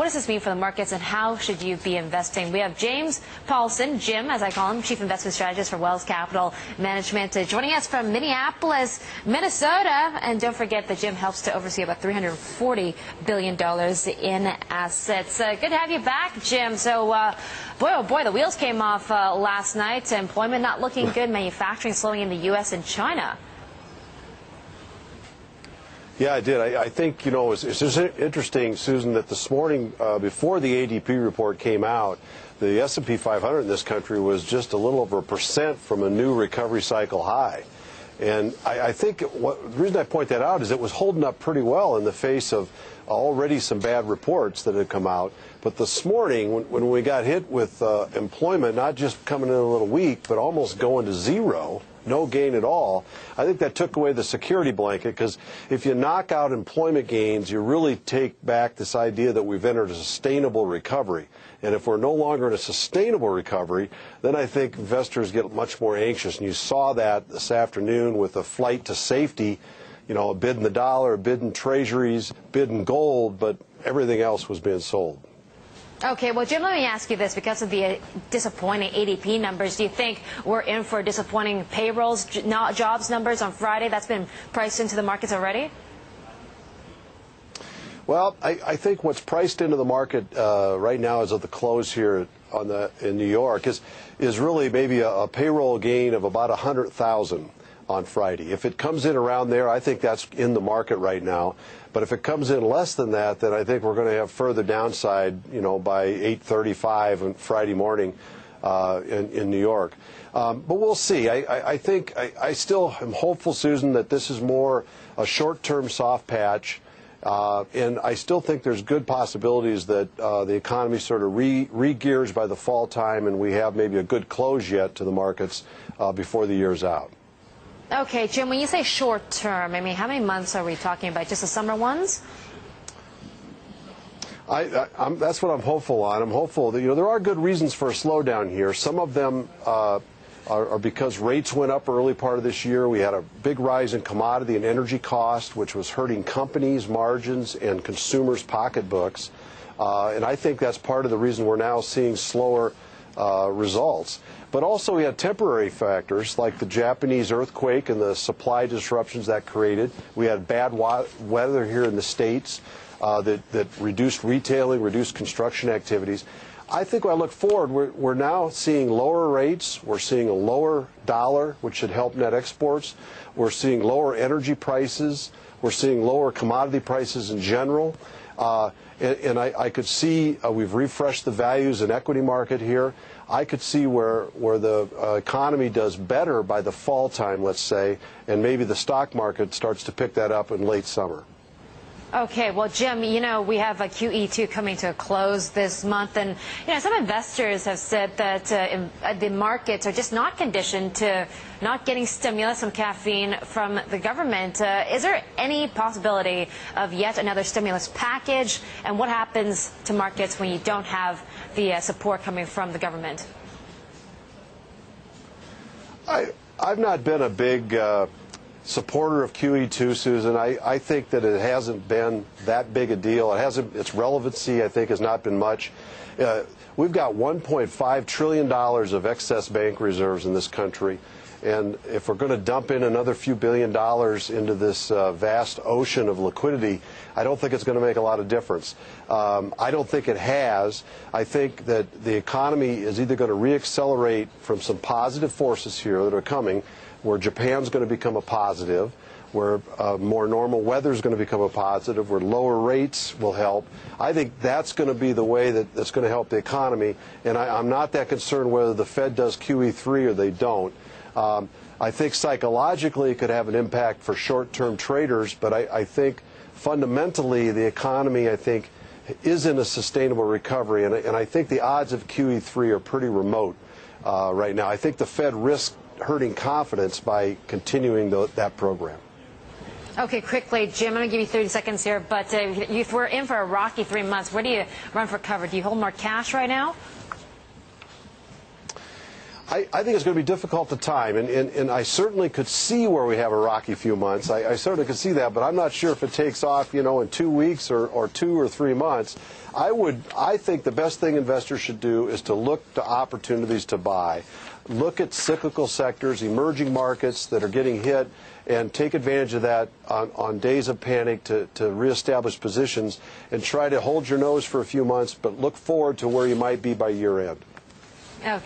does this mean for the markets, and how should you be investing? We have James Paulsen, Jim, as I call him, Chief Investment Strategist for Wells Capital Management, joining us from Minneapolis, Minnesota. And don't forget that Jim helps to oversee about $340 billion in assets. Good to have you back, Jim. So, boy, oh boy, the wheels came off last night. Employment not looking good, manufacturing slowing in the U.S. and China. Yeah, I did. I think, you know, it's just interesting, Susan, that this morning, before the ADP report came out, the S&P 500 in this country was just a little over 1% from a new recovery cycle high. And I think the reason I point that out is it was holding up pretty well in the face of already some bad reports that had come out. But this morning, when we got hit with employment not just coming in a little weak, but almost going to zero, no gain at all, I think that took away the security blanket, because if you knock out employment gains, you really take back this idea that we've entered a sustainable recovery. And if we're no longer in a sustainable recovery, then I think investors get much more anxious. And you saw that this afternoon with a flight to safety, you know, a bid in the dollar, a bid in treasuries, bid in gold, but everything else was being sold. Okay, well, Jim, let me ask you this. Because of the disappointing ADP numbers, do you think we're in for disappointing payrolls, jobs numbers on Friday? That's been priced into the markets already? Well, I think what's priced into the market right now as of the close here in New York is really maybe a payroll gain of about 100,000 on Friday. If it comes in around there, I think that's in the market right now. But if it comes in less than that, then I think we're going to have further downside, you know, by 8:35 on Friday morning in New York. But we'll see. I think I still am hopeful, Susan, that this is more a short-term soft patch. And I still think there's good possibilities that the economy sort of re-gears by the fall time, and we have maybe a good close yet to the markets before the year's out. Okay, Jim, when you say short term, I mean, how many months are we talking about? Just the summer ones? That's what I'm hopeful on. I'm hopeful that, you know, there are good reasons for a slowdown here. Some of them are because rates went up early part of this year. We had a big rise in commodity and energy cost, which was hurting companies' margins and consumers' pocketbooks. And I think that's part of the reason we're now seeing slower results. But also we had temporary factors like the Japanese earthquake and the supply disruptions that created. We had bad weather here in the States that reduced retailing, reduced construction activities. I think when I look forward, we're now seeing lower rates. We're seeing a lower dollar, which should help net exports. We're seeing lower energy prices. We're seeing lower commodity prices in general. And I could see we've refreshed the values in equity market here. I could see where the economy does better by the fall time, let's say, and maybe the stock market starts to pick that up in late summer. Okay, well, Jim, you know, we have a QE2 coming to a close this month, and, you know, some investors have said that the markets are just not conditioned to not getting stimulus from caffeine from the government. Is there any possibility of yet another stimulus package, and what happens to markets when you don't have the support coming from the government? I've not been a big supporter of QE2, Susan. I think that it hasn't been that big a deal. Its relevancy, I think, has not been much. We've got $1.5 trillion of excess bank reserves in this country. And if we're going to dump in another few $billion into this vast ocean of liquidity, I don't think it's going to make a lot of difference. I don't think it has. I think that the economy is either going to reaccelerate from some positive forces here that are coming, where Japan's going to become a positive, where more normal weather is going to become a positive, where lower rates will help. I think that's going to be the way that's going to help the economy. And I'm not that concerned whether the Fed does QE3 or they don't. I think psychologically it could have an impact for short-term traders, but I think fundamentally the economy, I think, is in a sustainable recovery. And I think the odds of QE3 are pretty remote right now. I think the Fed risks hurting confidence by continuing that program. Okay, quickly, Jim, I'm going to give you 30 seconds here, but if we're in for a rocky 3 months, where do you run for cover? Do you hold more cash right now? I think it's going to be difficult to time, and I certainly could see where we have a rocky few months. I certainly could see that, but I'm not sure if it takes off, you know, in 2 weeks or 2 or 3 months. I think the best thing investors should do is to look to opportunities to buy. Look at cyclical sectors, emerging markets that are getting hit, and take advantage of that on days of panic to reestablish positions, and try to hold your nose for a few months, but look forward to where you might be by year end. Okay.